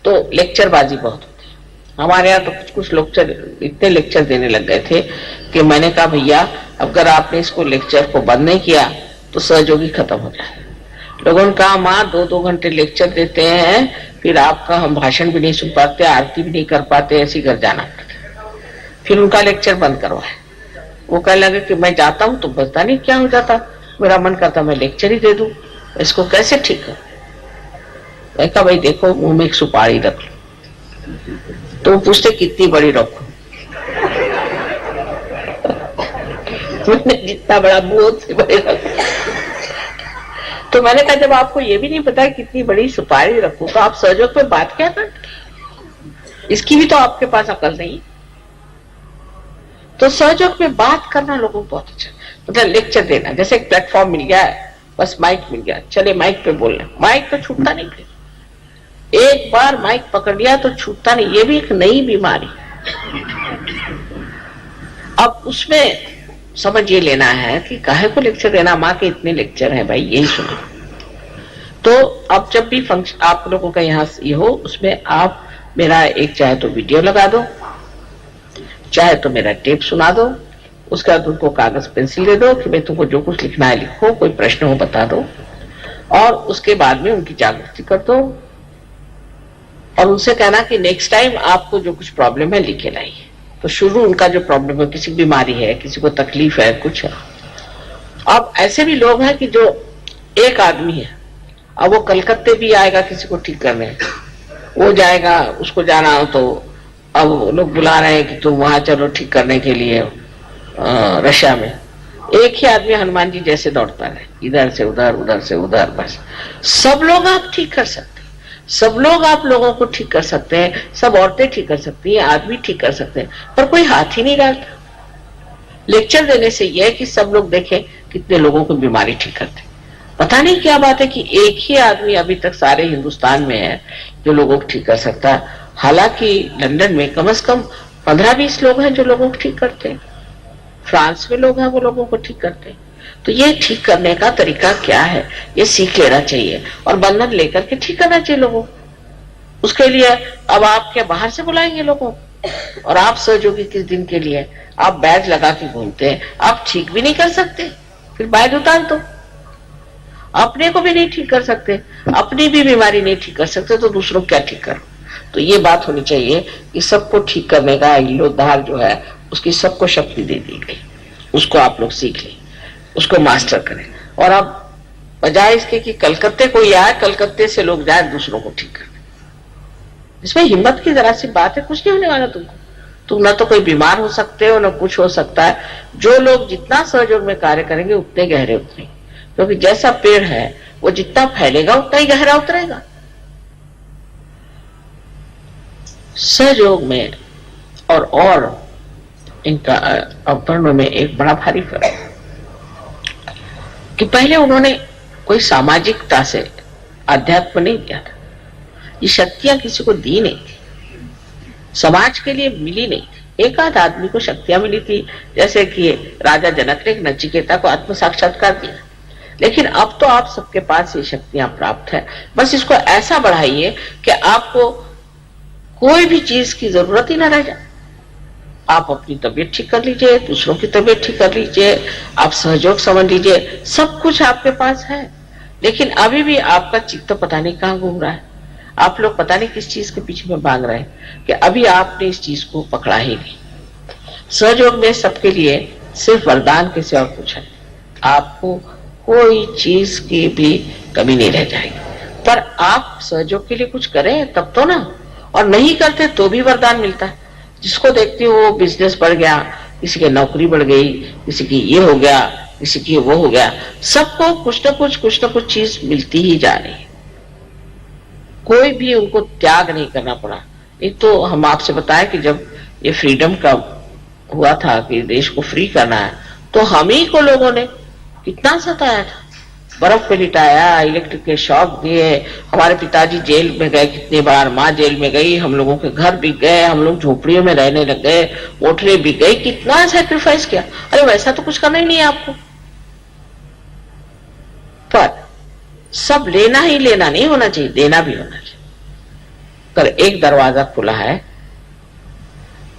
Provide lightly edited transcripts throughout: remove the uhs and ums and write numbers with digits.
तो लेक्चरबाजी बहुत होती है। हमारे यहाँ तो कुछ लेक्चर इतने लेक्चर देने लग गए थे कि मैंने कहा भैया अगर आपने इसको लेक्चर को बंद नहीं किया तो सहयोगी खत्म हो जाए। लोगों ने कहा माँ 2-2 घंटे लेक्चर देते हैं, फिर आपका हम भाषण भी नहीं सुन पाते, आरती भी नहीं कर पाते, ऐसी घर जाना पड़ता। फिर उनका लेक्चर बंद करवाए। वो कहने लगे कि मैं जाता हूँ तो पता नहीं क्या हो जाता, मेरा मन करता मैं लेक्चर ही दे दूं, इसको कैसे ठीक कर। मैं कहा भाई देखो मुंह में एक सुपारी रख लो। तो पूछते कितनी बड़ी रखो। मैंने जितना बड़ा मुंह से बड़े रखो। तो मैंने कहा जब आपको ये भी नहीं पता कितनी बड़ी सुपारी रखो तो आप सहयोग पे बात क्या करते, इसकी भी तो आपके पास अकल नहीं। तो सहयोग में बात करना लोगों को बहुत अच्छा, मतलब लेक्चर देना, जैसे एक प्लेटफॉर्म मिल गया है, बस माइक मिल गया, चले माइक पे बोलना, माइक तो छूटता नहीं, फिर एक बार माइक पकड़ लिया तो छूटता नहीं। ये भी एक नई बीमारी। अब उसमें समझ ये लेना है कि काहे को लेक्चर देना, माँ के इतने लेक्चर हैं भाई यही सुनो। तो अब जब भी फंक्शन आप लोगों का यहाँ ये हो, उसमें आप मेरा एक चाहे तो वीडियो लगा दो, चाहे तो मेरा टेप सुना दो, उसके बाद उनको कागज पेंसिल दे दो कि भाई तुमको जो कुछ लिखना है लिखो, कोई प्रश्न हो बता दो, और उसके बाद में उनकी जागृति कर दो और उनसे कहना कि नेक्स्ट टाइम आपको जो कुछ प्रॉब्लम है लिखे लाइए। तो शुरू उनका जो प्रॉब्लम है, किसी बीमारी है, किसी को तकलीफ है, कुछ है। अब ऐसे भी लोग हैं कि जो एक आदमी है, अब वो कलकत्ते भी आएगा किसी को ठीक करने, वो जाएगा, उसको जाना हो तो अब लोग बुला रहे हैं कि तुम वहां चलो ठीक करने के लिए रशिया में। एक ही आदमी हनुमान जी जैसे दौड़ता रहे, इधर से उधर, उधर से उधर, बस। सब लोग आप ठीक कर सकते, सब लोग आप लोगों को ठीक कर सकते हैं, सब औरतें ठीक कर सकती हैं, आदमी ठीक कर सकते हैं, पर कोई हाथ ही नहीं डालता। लेक्चर देने से यह है कि सब लोग देखें कितने लोगों को बीमारी ठीक करते। पता नहीं क्या बात है कि एक ही आदमी अभी तक सारे हिंदुस्तान में है जो लोगों को ठीक कर सकता है। हालांकि लंदन में कम से कम 15-20 लोग हैं जो लोगों को ठीक करते हैं, फ्रांस में लोग हैं वो लोगों को ठीक करते हैं। तो ये ठीक करने का तरीका क्या है, ये सीख लेना चाहिए और बंधन लेकर के ठीक करना चाहिए लोगों। उसके लिए अब आप क्या बाहर से बुलाएंगे लोगों, और आप सहयोगी किस दिन के लिए आप बैज लगा के घूमते हैं, आप ठीक भी नहीं कर सकते, फिर बैज उतार दो। अपने को भी नहीं ठीक कर सकते, अपनी भी बीमारी नहीं ठीक कर सकते, तो दूसरों क्या ठीक करो। तो ये बात होनी चाहिए कि सबको ठीक करने का इल्लोधार जो है उसकी सबको शक्ति दे दी गई, उसको आप लोग सीख लें, उसको मास्टर करें। और अब बजाय इसके कि कलकत्ते कोई आए, कलकत्ते से लोग जाए दूसरों को ठीक करने, इसमें हिम्मत की जरा सी बात है, कुछ नहीं होने वाला तुमको। तुम ना तो कोई बीमार हो सकते हो, ना कुछ हो सकता है। जो लोग जितना सहयोग में कार्य करेंगे उतने गहरे उतरेंगे, क्योंकि जैसा पेड़ है वो जितना फैलेगा उतना ही गहरा उतरेगा। सहयोग में और इनका अवतरणों में एक बड़ा भारी फर्क है कि पहले उन्होंने कोई सामाजिकता से अध्यात्म नहीं दिया था, ये शक्तियां किसी को दी नहीं थी, समाज के लिए मिली नहीं थी। एक आध आदमी को शक्तियां मिली थी, जैसे कि राजा जनक ने नचिकेता को आत्म साक्षात्कार दिया। लेकिन अब तो आप सबके पास ये शक्तियां प्राप्त है, बस इसको ऐसा बढ़ाइए कि आपको कोई भी चीज की जरूरत ही ना रह जाए। आप अपनी तबीयत ठीक कर लीजिए, दूसरों की तबीयत ठीक कर लीजिए, आप सहयोग समझ लीजिए, सब कुछ आपके पास है। लेकिन अभी भी आपका चित्त पता नहीं कहां घूम रहा है, आप लोग पता नहीं किस चीज के पीछे में भाग रहे हैं कि अभी आपने इस चीज को पकड़ा ही नहीं। सहयोग में सबके लिए सिर्फ वरदान के सिवा कुछ है, आपको कोई चीज की भी कमी नहीं रह जाएगी। पर आप सहयोग के लिए कुछ करें तब तो ना, और नहीं करते तो भी वरदान मिलता है। जिसको देखते हो वो बिजनेस बढ़ गया, किसी की नौकरी बढ़ गई, किसी की ये हो गया, किसी की वो हो गया, सबको कुछ ना कुछ चीज मिलती ही जा रही है। कोई भी उनको त्याग नहीं करना पड़ा। एक तो हम आपसे बताएं कि जब ये फ्रीडम का हुआ था कि देश को फ्री करना है, तो हम ही को लोगों ने कितना सताया था, बर्फ पे लिटाया, इलेक्ट्रिक के शॉक दिए, हमारे पिताजी जेल में गए कितनी बार, माँ जेल में गई, हम लोगों के घर बिक गए, हम लोग झोपड़ियों में रहने लग गए, मोटरें बिक गई, कितना सैक्रिफाइस किया। अरे वैसा तो कुछ करना ही नहीं है आपको। पर सब लेना ही लेना नहीं होना चाहिए, देना भी होना चाहिए। अगर एक दरवाजा खुला है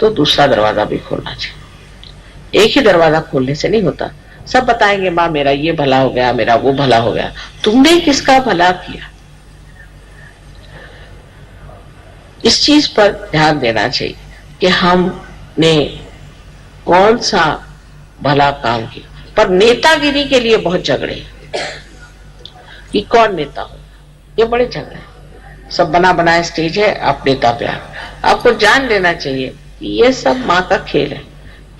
तो दूसरा दरवाजा भी खोलना चाहिए। एक ही दरवाजा खोलने से नहीं होता। सब बताएंगे माँ मेरा ये भला हो गया, मेरा वो भला हो गया, तुमने किसका भला किया? इस चीज पर ध्यान देना चाहिए कि हमने कौन सा भला काम किया। पर नेतागिरी के लिए बहुत झगड़े कि कौन नेता हो, ये बड़े झगड़े। सब बना बनाया स्टेज है, आप नेता पे आपको जान लेना चाहिए कि ये सब माँ का खेल है।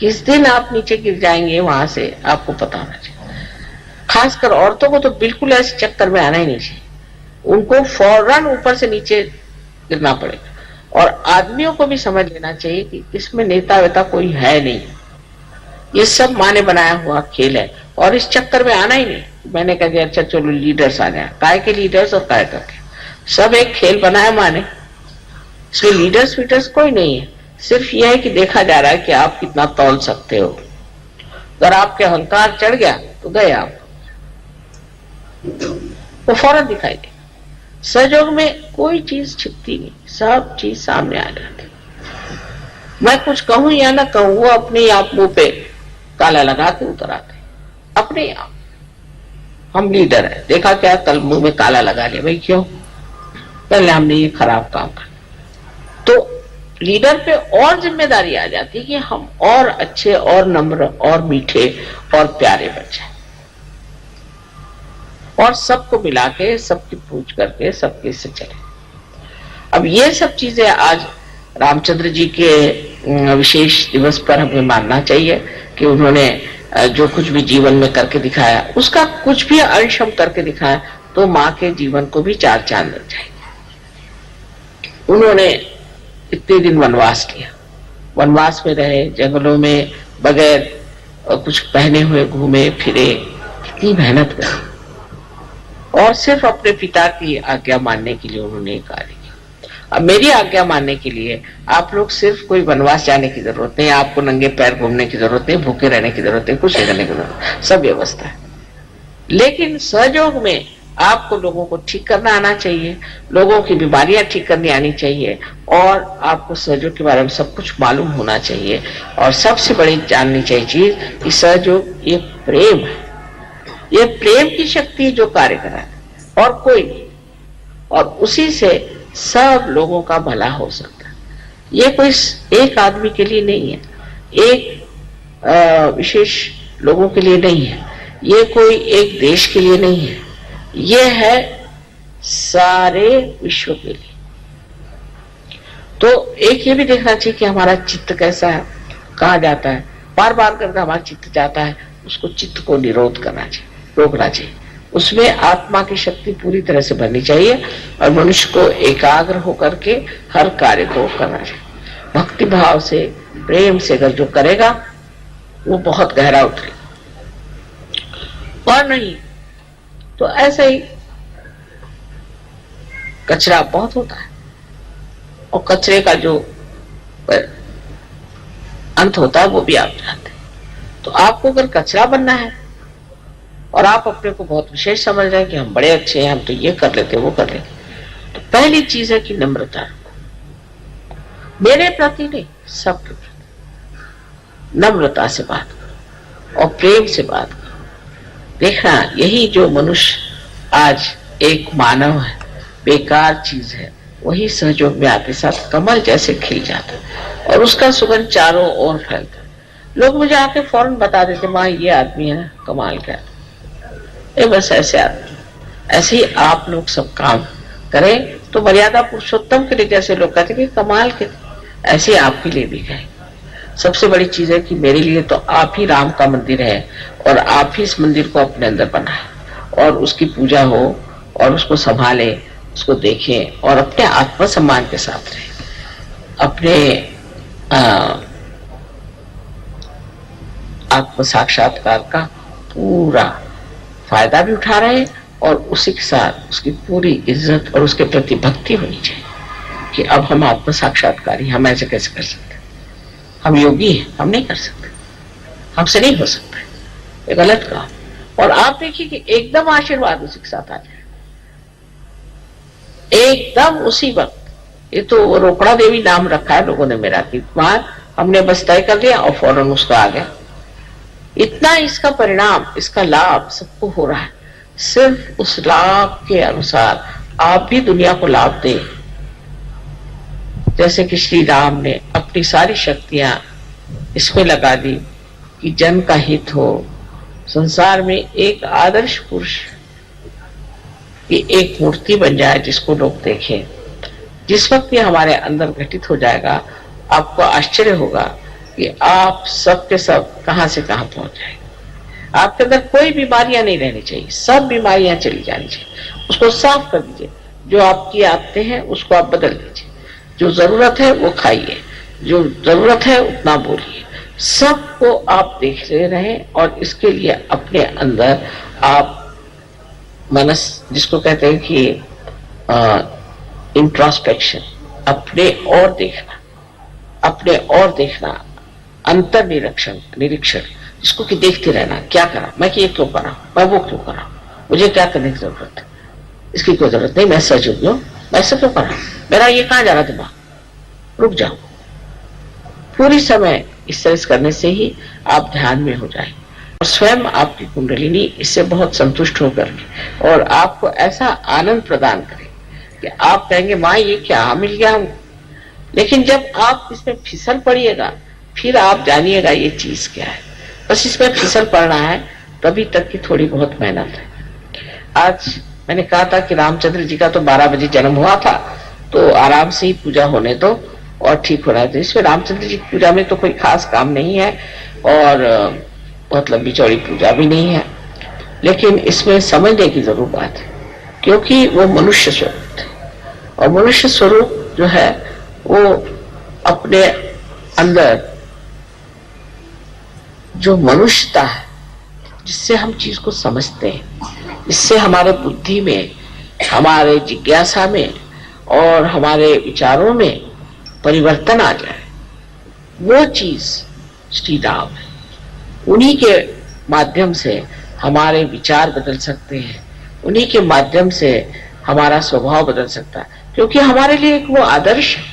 किस दिन आप नीचे गिर जाएंगे वहां से आपको पता होना चाहिए। खासकर औरतों को तो बिल्कुल ऐसे चक्कर में आना ही नहीं चाहिए, उनको फौरन ऊपर से नीचे गिरना पड़ेगा। और आदमियों को भी समझ लेना चाहिए कि इसमें नेता वेता कोई है नहीं, ये सब माँ ने बनाया हुआ खेल है और इस चक्कर में आना ही नहीं। मैंने कहा कि अच्छा चलो लीडर्स आ जाए, काय के लीडर्स और काय करके सब एक खेल बनाया माँ ने, इसमें लीडर्स वीडर्स कोई नहीं है। सिर्फ यह है कि देखा जा रहा है कि आप कितना तौल सकते हो। अगर आपके अहंकार चढ़ गया तो गए आप, वो फौरन दिखाई दे। सहयोग में कोई चीज छिपती नहीं, सब चीज सामने आ जाती। मैं कुछ कहूं या ना कहूं, वो अपने आप मुंह पे काला लगा के उतर आते अपने आप। हम लीडर है, देखा क्या कल मुंह में काला लगा लिया, भाई क्यों? पहले हमने ये खराब काम कर। तो लीडर पे और जिम्मेदारी आ जाती है कि हम और अच्छे और नम्र और मीठे और प्यारे बन जाए और सबको मिला के सबकी पूछ करके सबके से चले। अब ये सब चीजें आज रामचंद्र जी के विशेष दिवस पर हमें मानना चाहिए कि उन्होंने जो कुछ भी जीवन में करके दिखाया, उसका कुछ भी अंश हम करके दिखाया तो माँ के जीवन को भी चार चांद लग जाएंगे। उन्होंने इतने दिन वनवास किया, वनवास में रहे, जंगलों में बगैर कुछ पहने हुए घूमे फिरे, कितनी मेहनत करी और सिर्फ अपने पिता की आज्ञा मानने के लिए उन्होंने कार्य किया। अब मेरी आज्ञा मानने के लिए आप लोग सिर्फ कोई वनवास जाने की जरूरत नहीं, आपको नंगे पैर घूमने की जरूरत नहीं, भूखे रहने की जरूरत नहीं, कुछ नहीं करने की जरूरत, सब व्यवस्था है। लेकिन सहयोग में आपको लोगों को ठीक करना आना चाहिए, लोगों की बीमारियां ठीक करनी आनी चाहिए और आपको सहयोग के बारे में सब कुछ मालूम होना चाहिए। और सबसे बड़ी जाननी चाहिए चीज कि सहयोग ये प्रेम है, ये प्रेम की शक्ति जो कार्य कर रहा है और कोई नहीं, और उसी से सब लोगों का भला हो सकता है। ये कोई एक आदमी के लिए नहीं है, एक विशेष लोगों के लिए नहीं है, ये कोई एक देश के लिए नहीं है, ये है सारे विश्व के लिए। तो एक ये भी देखना चाहिए कि हमारा चित्त कैसा है, कहाँ जाता है। बार बार करके हमारा चित्त जाता है, उसको चित्त को निरोध करना चाहिए, रोकना चाहिए। उसमें आत्मा की शक्ति पूरी तरह से भरनी चाहिए और मनुष्य को एकाग्र होकर के हर कार्य को करना चाहिए। भक्ति भाव से, प्रेम से अगर जो करेगा वो बहुत गहरा उतरेगा, और नहीं तो ऐसे ही कचरा बहुत होता है और कचरे का जो अंत होता है वो भी आप जानते हैं। तो आपको अगर कचरा बनना है और आप अपने को बहुत विशेष समझ रहे हैं कि हम बड़े अच्छे हैं, हम तो ये कर लेते वो कर लेते, तो पहली चीज है कि नम्रता रखो, मेरे प्रति नहीं सबके प्रति नम्रता से बात करो और प्रेम से बात करो। देखना यही जो मनुष्य आज एक मानव है, बेकार चीज है, वही सहयोग में आते साथ कमल जैसे खिल जाता है और उसका सुगंध चारों ओर फैलता है। लोग मुझे आके फौरन बता देते माँ ये आदमी है कमाल का, ये बस ऐसे आदमी। ऐसे ही आप लोग सब काम करें तो मर्यादा पुरुषोत्तम के लिए जैसे लोग कहते कि कमाल के, ऐसे आपके लिए भी कहें। सबसे बड़ी चीज है कि मेरे लिए तो आप ही राम का मंदिर है और आप ही इस मंदिर को अपने अंदर बनाए और उसकी पूजा हो और उसको संभाले, उसको देखें और अपने आत्मसम्मान के साथ रहे, अपने आत्म साक्षात्कार का पूरा फायदा भी उठा रहे और उसी के साथ उसकी पूरी इज्जत और उसके प्रति भक्ति होनी चाहिए कि अब हम आत्म साक्षात्कारी, हम ऐसे कैसे कर सकते, हम योगी हैं, हम नहीं कर सकते, हमसे नहीं हो सकता, ये गलत काम। और आप देखिए कि एकदम आशीर्वाद उसी के साथ आ जाए, एकदम उसी वक्त ये तो वो रोकड़ा देवी नाम रखा है लोगों ने मेरा, कि वहां हमने बस तय कर लिया और फौरन उसका आ गया। इतना इसका परिणाम, इसका लाभ सबको हो रहा है। सिर्फ उस लाभ के अनुसार आप भी दुनिया को लाभ दें। जैसे कि श्री राम ने अपनी सारी शक्तियां इसमें लगा दी कि जन का हित हो, संसार में एक आदर्श पुरुष की एक मूर्ति बन जाए जिसको लोग देखें। जिस वक्त ये हमारे अंदर घटित हो जाएगा, आपको आश्चर्य होगा कि आप सब के सब कहां से कहां पहुंच जाएंगे। आपके अंदर कोई बीमारियां नहीं रहनी चाहिए, सब बीमारियां चली जानी चाहिए। उसको साफ कर दीजिए। जो आपकी आदतें हैं उसको आप बदल दीजिए। जो जरूरत है वो खाइए, जो जरूरत है उतना बोलिए। सबको आप देख ले रहे, और इसके लिए अपने अंदर आप मनस, जिसको कहते हैं कि इंट्रोस्पेक्शन, अपने और देखना, अपने और देखना, अंतर निरीक्षण, जिसको कि देखते रहना, क्या करा मैं, कि ये क्यों करा मैं, वो क्यों करा, मुझे क्या करने की जरूरत है, इसकी कोई जरूरत नहीं, मैं सजग हूं, मैं ऐसा क्यों करा, मेरा ये कहां जा रहा दिमाग, रुक जाओ। पूरी समय इस तरह करने से ही आप ध्यान में हो जाएंगे, और स्वयं आपकी कुंडलिनी इससे बहुत संतुष्ट होकर और आपको ऐसा आनंद प्रदान करे कि आप कहेंगे माँ ये क्या मिल गया हमको। लेकिन जब आप इसमें फिसल पड़िएगा, फिर आप जानिएगा ये चीज क्या है। बस इसमें फिसल पड़ना है, तभी तक की थोड़ी बहुत मेहनत है। आज मैंने कहा था कि रामचंद्र जी का तो 12 बजे जन्म हुआ था, तो आराम से ही पूजा होने दो और ठीक हो रहा है। तो इसमें रामचंद्र जी की पूजा में तो कोई खास काम नहीं है, और मतलब बिचौड़ी पूजा भी नहीं है, लेकिन इसमें समझने की जरूर बात है, क्योंकि वो मनुष्य स्वरूप थे, और मनुष्य स्वरूप जो है वो अपने अंदर जो मनुष्यता है, जिससे हम चीज को समझते हैं, इससे हमारे बुद्धि में, हमारे जिज्ञासा में और हमारे विचारों में परिवर्तन आ जाए, वो चीज श्री राम है। उन्हीं के माध्यम से हमारे विचार बदल सकते हैं, उन्हीं के माध्यम से हमारा स्वभाव बदल सकता है, क्योंकि हमारे लिए एक वो आदर्श है।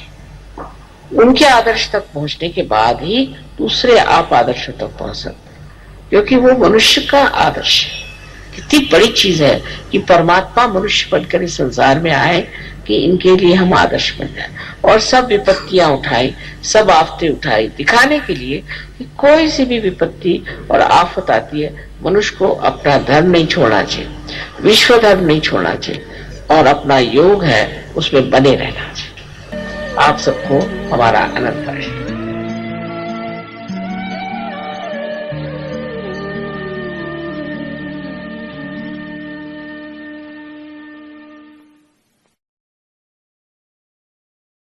उनके आदर्श तक पहुंचने के बाद ही दूसरे आप आदर्शों तक पहुंच सकते हैं, क्योंकि वो मनुष्य का आदर्श है। कितनी बड़ी चीज है कि परमात्मा मनुष्य बनकर इस संसार में आए कि इनके लिए हम आदर्श बन जाए, और सब विपत्तियां उठाई, सब आफतें उठाई, दिखाने के लिए कि कोई सी भी विपत्ति और आफत आती है, मनुष्य को अपना धर्म नहीं छोड़ना चाहिए, विश्व धर्म नहीं छोड़ना चाहिए, और अपना योग है उसमें बने रहना चाहिए। आप सबको हमारा आनंद आए।